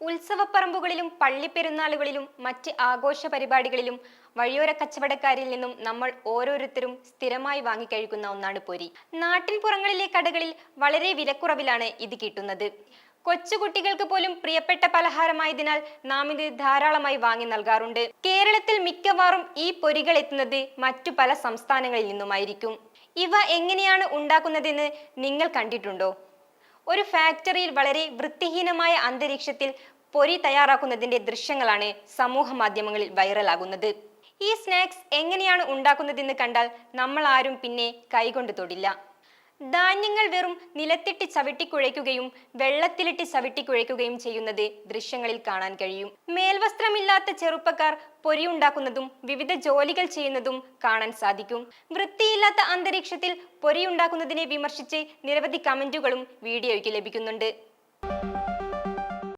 ഉത്സവപ്പറമ്പുകളിലും പള്ളിപ്പെരുന്നാളുകളിലും മറ്റ് ആഘോഷ പരിപാടികളിലും വഴിയോര കച്ചവടക്കാരിൽ നിന്നും നമ്മൾ ഓരോരുത്തരും സ്ഥിരമായി വാങ്ങിക്കഴിക്കുന്ന ഒന്നാണ് പൊരി. നാട്ടിൻ പുറങ്ങളിലെ കടകളിൽ വളരെ വിലക്കുറവിലാണ് ഇത് കിട്ടുന്നത്. കൊച്ചുകുട്ടികൾക്ക് പോലും പ്രിയപ്പെട്ട പലഹാരമായതിനാൽ നാം ഇത് ധാരാളമായി വാങ്ങി നൽകാറുണ്ട്. കേരളത്തിൽ മിക്കവാറും ഈ പൊരികൾ എത്തുന്നത് മറ്റു പല സംസ്ഥാനങ്ങളിൽ നിന്നുമായിരിക്കും. ഇവ എങ്ങനെയാണ് ഉണ്ടാക്കുന്നതെന്ന് നിങ്ങൾ കണ്ടിട്ടുണ്ടോ? ഒരു ഫാക്ടറിയിൽ വളരെ വൃത്തിഹീനമായ അന്തരീക്ഷത്തിൽ പൊരി തയ്യാറാക്കുന്നതിന്റെ ദൃശ്യങ്ങളാണ് സമൂഹ മാധ്യമങ്ങളിൽ വൈറലാകുന്നത്. ഈ സ്നാക്സ് എങ്ങനെയാണ് ഉണ്ടാക്കുന്നതെന്ന് കണ്ടാൽ നമ്മൾ ആരും പിന്നെ കൈകൊണ്ട് തൊടില്ല. ധാന്യങ്ങൾ വെറും നിലത്തിട്ട് ചവിട്ടിക്കുഴയ്ക്കുകയും വെള്ളത്തിലിട്ട് ചവിട്ടിക്കുഴയ്ക്കുകയും ചെയ്യുന്നത് ദൃശ്യങ്ങളിൽ കാണാൻ കഴിയും. മേൽവസ്ത്രമില്ലാത്ത ചെറുപ്പക്കാർ പൊരി ഉണ്ടാക്കുന്നതും വിവിധ ജോലികൾ ചെയ്യുന്നതും കാണാൻ സാധിക്കും. വൃത്തിയില്ലാത്ത അന്തരീക്ഷത്തിൽ പൊരി ഉണ്ടാക്കുന്നതിനെ വിമർശിച്ച് നിരവധി കമന്റുകളും വീഡിയോയ്ക്ക് ലഭിക്കുന്നുണ്ട്.